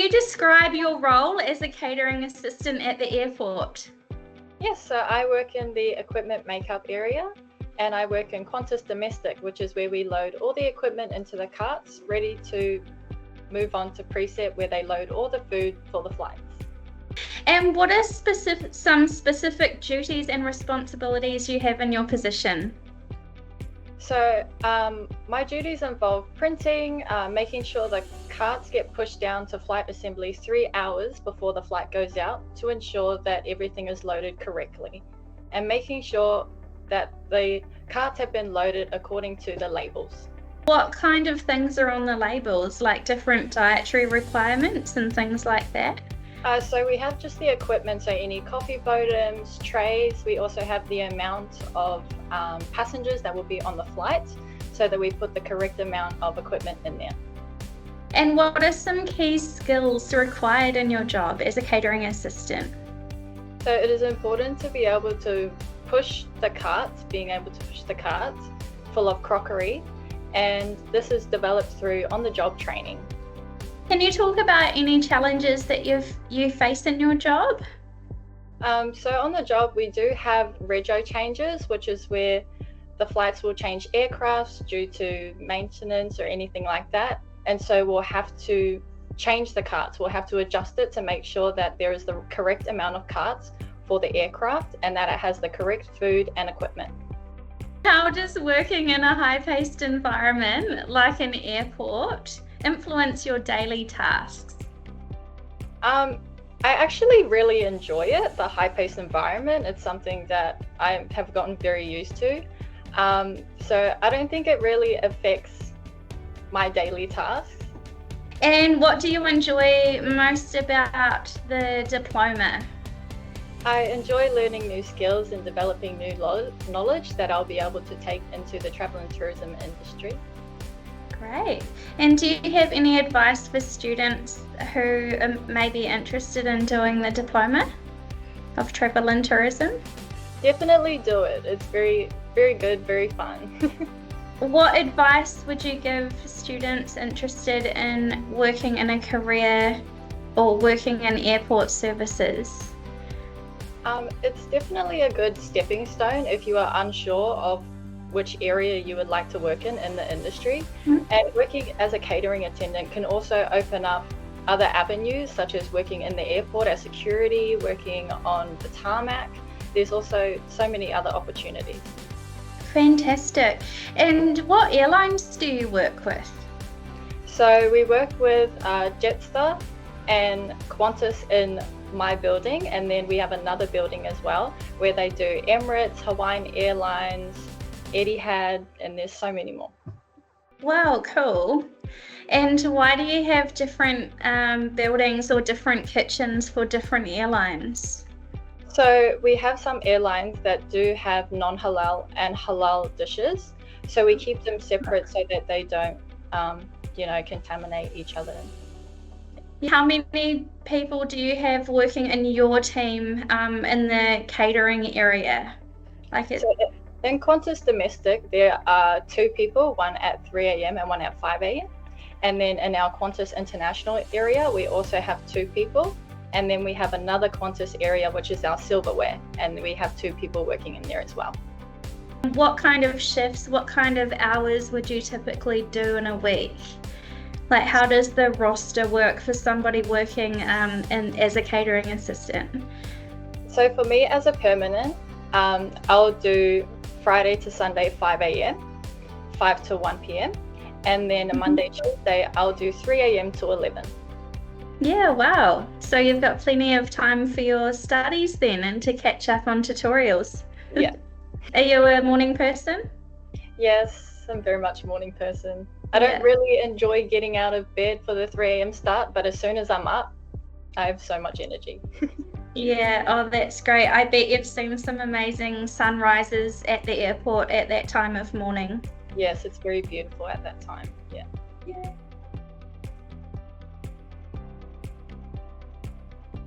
you describe your role as a catering assistant at the airport? Yes, so I work in the equipment makeup area, and I work in Qantas Domestic, which is where we load all the equipment into the carts, ready to move on to preset, where they load all the food for the flights. And what are some specific duties and responsibilities you have in your position? So my duties involve printing, making sure the carts get pushed down to flight assembly 3 hours before the flight goes out to ensure that everything is loaded correctly, and making sure that the carts have been loaded according to the labels. What kind of things are on the labels, like different dietary requirements and things like that? So we have just the equipment, so any coffee bottoms, trays. We also have the amount of passengers that will be on the flight, so that we put the correct amount of equipment in there. And what are some key skills required in your job as a catering assistant? So it is important to be able to push the carts, full of crockery, and this is developed through on-the-job training. Can you talk about any challenges that you face in your job? So on the job, we do have rego changes, which is where the flights will change aircrafts due to maintenance or anything like that. And so we'll have to change the carts. We'll have to adjust it to make sure that there is the correct amount of carts for the aircraft and that it has the correct food and equipment. How does working in a high-paced environment like an airport influence your daily tasks? I actually really enjoy it, the high-paced environment. It's something that I have gotten very used to. So I don't think it really affects my daily tasks. And what do you enjoy most about the diploma? I enjoy learning new skills and developing new knowledge that I'll be able to take into the travel and tourism industry. Great. And do you have any advice for students who may be interested in doing the diploma of travel and tourism? Definitely do it. It's very, very good, very fun. What advice would you give students interested in working in a career or working in airport services? It's definitely a good stepping stone if you are unsure of which area you would like to work in the industry. And working as a catering attendant can also open up other avenues, such as working in the airport as security, working on the tarmac. There's also so many other opportunities. Fantastic. And what airlines do you work with? So we work with Jetstar and Qantas in my building, and then we have another building as well where they do Emirates, Hawaiian Airlines, Etihad, and there's so many more. Wow, cool. And why do you have different buildings or different kitchens for different airlines? So we have some airlines that do have non-halal and halal dishes, so we keep them separate so that they don't contaminate each other. How many people do you have working in your team in the catering area? So in Qantas Domestic, there are 2 people, one at 3 a.m. and one at 5 a.m. And then in our Qantas International area, we also have 2 people. And then we have another Qantas area, which is our silverware, and we have 2 people working in there as well. What kind of shifts, what kind of hours would you typically do in a week? Like, how does the roster work for somebody working as a catering assistant? So for me as a permanent, I'll do Friday to Sunday 5 a.m, 5 to 1 p.m. And then Monday, Tuesday, I'll do 3 a.m. to 11. Yeah, wow. So you've got plenty of time for your studies then and to catch up on tutorials. Yeah. Are you a morning person? Yes, I'm very much a morning person. I don't really enjoy getting out of bed for the 3 a.m. start, but as soon as I'm up, I have so much energy. Yeah, oh, that's great. I bet you've seen some amazing sunrises at the airport at that time of morning. Yes, it's very beautiful at that time. Yeah. Yeah.